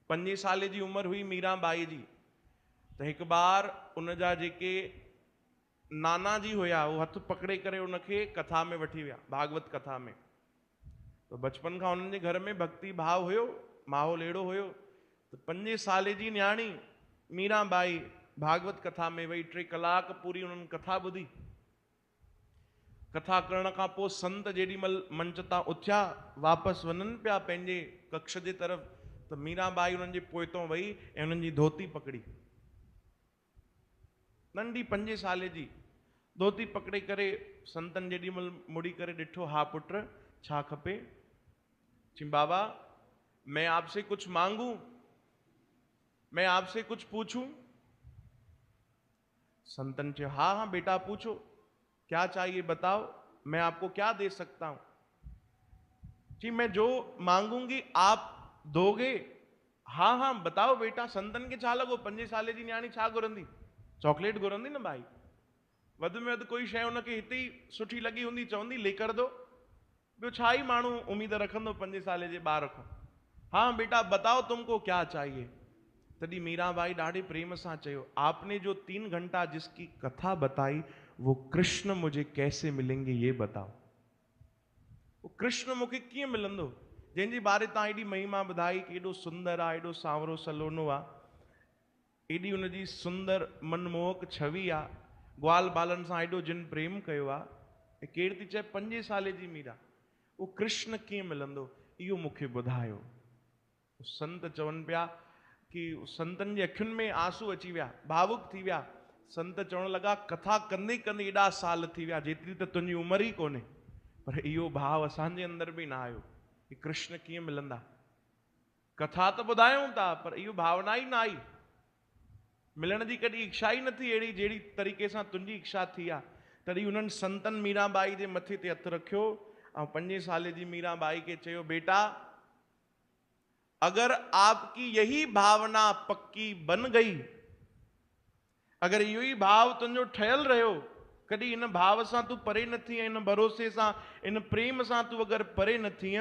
5 साल जी उम्र हुई मीराबाई जी। तो एक बार उन जा जेके नाना जी हुया वो हथ पकड़े करे उनखे कथा में वठी विया, भागवत कथा में। तो बचपन का उन्हनि जे घर में भक्ति भाव हुयो, माहौल अहिड़ो हुयो। तो 5 साल जी न्याणी मीराबाई भागवत कथा में वही 3 कलाक पूरी उन्हनि कथा ॿुधी। कथा करण खां पोइ संत जेॾीमहिल मंच तां उथिया वापसि वञनि पिया पंहिंजे कक्ष जे तरफ़, त मीराबाई उन्हनि जे पोइतों वही ऐं उन्हनि जी धोती पकड़ी, नंढी 5 साल जी धोती पकड़े करे संतन जेॾीमहिल मुड़ी करे ॾिठो, हा पुट छा खपे? चई बाबा मैं आपसे कुछ मांगू, मैं आपसे कुछ पूछूं? संतन चयो हाँ हाँ बेटा पूछो, क्या चाहिए बताओ, मैं आपको क्या दे सकता हूं? जी मैं जो मांगूंगी आप दोगे? हाँ हाँ बताओ बेटा। संतन के छा लॻो 5 साल जी न्याणी छा घुरंदी, चॉकलेट घुरंदी न भाई, वध में वध कोई शइ उनखे हिते ई सुठी लगी हूंदी, चवंदी लेकर दो। ॿियो छा ई माण्हू उम्मीद रखंदो 5 साल जे ॿार खां। हाँ बेटा बताओ तुमको क्या चाहिए। तभी मीराबाई ॾाढे प्रेम सां चयो, आपने जो 3 घंटा जिसकी कथा बताई वो कृष्ण मुझे कैसे मिलेंगे ये बताओ। वो कृष्ण मूंखे कीअं मिलंदो, जंहिंजे बारे तव्हां एॾी महिमा ॿुधाई कि एॾो सुंदर आहे, एॾो सांवरो सलोनो आहे, एॾी उनजी सुंदर मनमोहक छवि आहे, ग्वाल बालनि सां एॾो जिन प्रेम कयो आहे। केरु थी चए 5 साल जी मीरा, वो कृष्ण कीअं मिलंदो इहो मूंखे ॿुधायो। संत चवनि पिया कि संतन जे अखियुनि में आंसू अची विया, भावुक थी विया। संत चवण लॻा कथा कंदे कंदे एॾा साल थी विया, जेतिरी त तुंहिंजी उमिरि ई कोन्हे, पर इहो भाव असांजे अंदर बि न आयो कि कृष्ण कीअं मिलंदा। कथा त ॿुधायूं था पर इहो भावना ई न आई, मिलण जी कॾहिं इच्छा ई न थी अहिड़ी जहिड़ी तरीक़े सां तुंहिंजी इच्छा थी आहे। तॾहिं उन्हनि संतनि मीराबाई जे मथे ते हथु रखियो ऐं 5 साल जी मीराबाई खे चयो, बेटा अगर आपकी यही भावना पक्की बन गई, अगर इहो ई भाव तुंहिंजो ठहियल रहियो, कॾहिं इन भाव सां तूं परे न थी, इन भरोसे सां इन प्रेम सां तूं अगर परे न थी,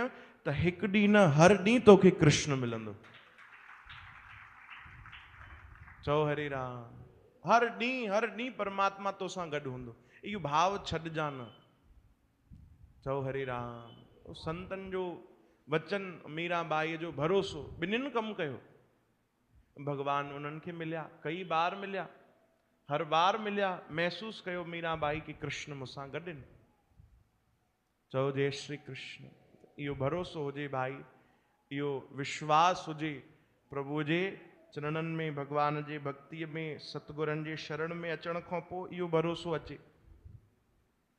त हिकु ॾींहुं न हर ॾींहुं तोखे कृष्ण मिलंदो। चओ हरे राम। हर ॾींहुं परमात्मा तोसां गॾु हूंदो, इहो भाव छॾिजां न। चओ हरे राम। संतन जो वचन, मीराबाई जो भरोसो, ॿिन्हिनि कमु कयो। भगवान उन्हनि खे मिलिया, कई बार मिलिया, हर बार मिलिया, महसूस कयो मीराबाई कि कृष्ण मूंसां गॾु आहिनि। चओ जय श्री कृष्ण। इहो भरोसो हुजे भाई, इहो विश्वास हुजे प्रभु जे चरणनि में, भगवान जे भक्तिअ में, सतगुरनि जे शरण में अचण खां पोइ इहो भरोसो अचे।